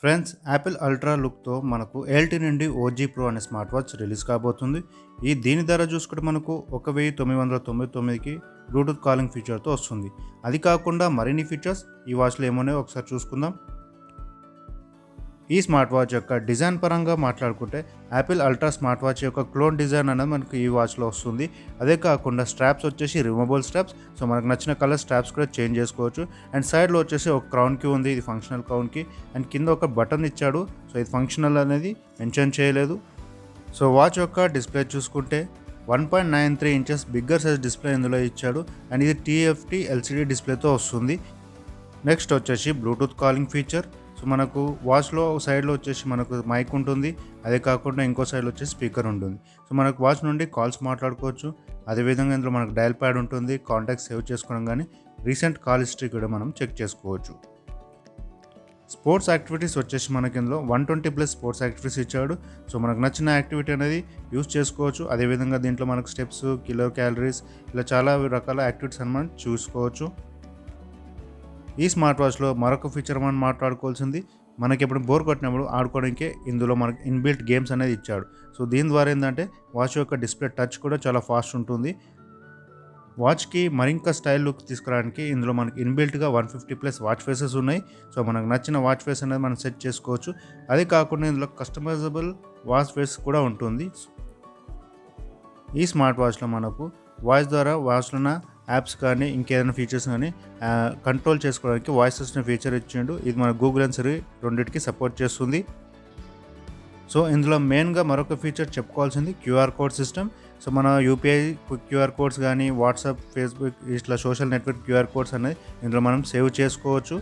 Friends, Apple ultra లుక్తో మనకు LT నుండి ఓజీ ప్రో అనే స్మార్ట్ వాచ్ రిలీజ్ కాబోతుంది. దీని ధర చూసుకుంటే మనకు 1999కి బ్లూటూత్ కాలింగ్ ఫీచర్తో వస్తుంది. అది కాకుండా మరిన్ని ఫీచర్స్ ఈ వాచ్లో ఏమన్నాయో ఒకసారి చూసుకుందాం. ఈ స్మార్ట్ వాచ్ యొక్క డిజైన్ పరంగా మాట్లాడుకుంటే యాపిల్ అల్ట్రా స్మార్ట్ వాచ్ యొక్క క్లోన్ డిజైన్ అనేది మనకు ఈ వాచ్లో వస్తుంది. అదే కాకుండా స్ట్రాప్స్ వచ్చేసి రిమూవబుల్ స్ట్రాప్స్. సో మనకు నచ్చిన కలర్ స్ట్రాప్స్ కూడా చేంజ్ చేసుకోవచ్చు. అండ్ సైడ్లో వచ్చేసి ఒక క్రౌన్కి ఉంది, ఇది ఫంక్షనల్ క్రౌన్కి. అండ్ కింద ఒక బటన్ ఇచ్చాడు. సో ఇది ఫంక్షనల్ అనేది మెన్షన్ చేయలేదు. సో వాచ్ యొక్క డిస్ప్లే చూసుకుంటే 1.93 ఇంచెస్ బిగ్గర్ సైజ్ డిస్ప్లే ఇందులో ఇచ్చాడు. అండ్ ఇది TFT LCD డిస్ప్లేతో వస్తుంది. నెక్స్ట్ వచ్చేసి బ్లూటూత్ కాలింగ్ ఫీచర్. సో మనకు వాచ్లో సైడ్లో వచ్చేసి మనకు మైక్ ఉంటుంది. అదే కాకుండా ఇంకో సైడ్లో వచ్చేసి స్పీకర్ ఉంటుంది. సో మనకు వాచ్ నుండి కాల్స్ మాట్లాడుకోవచ్చు. అదేవిధంగా ఇందులో మనకు డయల్ ప్యాడ్ ఉంటుంది, కాంటాక్ట్ సేవ్ చేసుకోవడం కానీ రీసెంట్ కాల్ హిస్టరీ కూడా మనం చెక్ చేసుకోవచ్చు. స్పోర్ట్స్ యాక్టివిటీస్ వచ్చేసి మనకి ఇందులో 120+ స్పోర్ట్స్ యాక్టివిటీస్ ఇచ్చాడు. సో మనకు నచ్చిన యాక్టివిటీ అనేది యూస్ చేసుకోవచ్చు. అదేవిధంగా దీంట్లో మనకు స్టెప్స్, కిలో క్యాలరీస్ ఇలా చాలా రకాల యాక్టివిటీస్ అని మనం చూసుకోవచ్చు. ఈ స్మార్ట్ వాచ్లో మరొక ఫీచర్ మనం మాట్లాడుకోవాల్సింది, మనకి ఎప్పుడు బోర్ కొట్టినప్పుడు ఆడుకోవడానికి ఇందులో మనకి ఇన్బిల్ట్ గేమ్స్ అనేది ఇచ్చాడు. సో దీని ద్వారా ఏంటంటే వాచ్ యొక్క డిస్ప్లే టచ్ కూడా చాలా ఫాస్ట్ ఉంటుంది. వాచ్కి మరింక స్టైల్ లుక్ తీసుకురావడానికి ఇందులో మనకి ఇన్బిల్ట్గా 150+ వాచ్ ఫేసెస్ ఉన్నాయి. సో మనకు నచ్చిన వాచ్ ఫేస్ అనేది మనం సెట్ చేసుకోవచ్చు. అదే కాకుండా ఇందులో కస్టమైజబుల్ వాచ్ ఫేస్ కూడా ఉంటుంది. ఈ స్మార్ట్ వాచ్లో మనకు వాయిస్ ద్వారా వాచ్లో ఉన్న యాప్స్ కానీ ఇంకేదైనా ఫీచర్స్ కానీ కంట్రోల్ చేసుకోవడానికి వాయిస్ అసిస్టెంట్ ఫీచర్ ఇచ్చిండు. ఇది మన గూగుల్ అండ్ సిరి రెండింటికి సపోర్ట్ చేస్తుంది. సో ఇందులో మెయిన్గా మరొక ఫీచర్ చెప్పుకోవాల్సింది QR కోడ్ సిస్టమ్. సో మన UPI QR కోడ్స్ కానీ వాట్సాప్, ఫేస్బుక్ ఇట్లా సోషల్ నెట్వర్క్ QR కోడ్స్ అనేది ఇందులో మనం సేవ్ చేసుకోవచ్చు.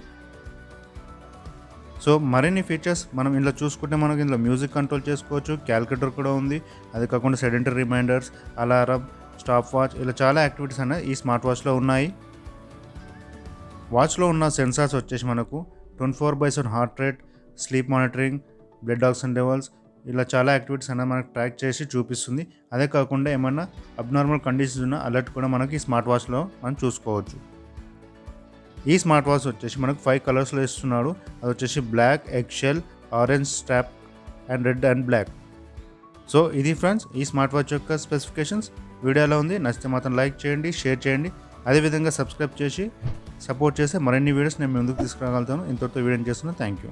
సో మరిన్ని ఫీచర్స్ మనం ఇందులో చూసుకుంటే మనకి ఇందులో మ్యూజిక్ కంట్రోల్ చేసుకోవచ్చు, క్యాలిక్యులేటర్ కూడా ఉంది. అది కాకుండా sedentary reminders, alarm, stopwatch ఇలా చాలా యాక్టివిటీస్ అనేవి ఈ స్మార్ట్ వాచ్లో ఉన్నాయి. వాచ్లో ఉన్న సెన్సార్స్ వచ్చేసి మనకు 24/7 heart rate, sleep monitoring, blood oxygen levels ఇలా చాలా యాక్టివిటీస్ అనేవి మనకు ట్రాక్ చేసి చూపిస్తుంది. అదే కాకుండా ఏమన్నా అబ్నార్మల్ కండిషన్స్ ఉన్న అలర్ట్ కూడా మనకి ఈ స్మార్ట్ వాచ్లో మనం చూసుకోవచ్చు. ఈ స్మార్ట్ వాచ్ వచ్చేసి మనకు 5 కలర్స్లో ఇస్తున్నాడు. అది వచ్చేసి black, eggshell, orange strap and red and black. So ఇది ఫ్రెండ్స్ ఈ స్మార్ట్ వాచ్ యొక్క స్పెసిఫికేషన్స్. వీడియో ఎలా ఉంది, నచ్చితే మాత్రం లైక్ చేయండి, షేర్ చేయండి. అదేవిధంగా సబ్స్క్రైబ్ చేసి సపోర్ట్ చేస్తే మరిన్ని వీడియోస్ నేను ముందుకు తీసుకురాగలుగుతాను. ఇంతటితో వీడియో చేస్తున్నాను. Thank you.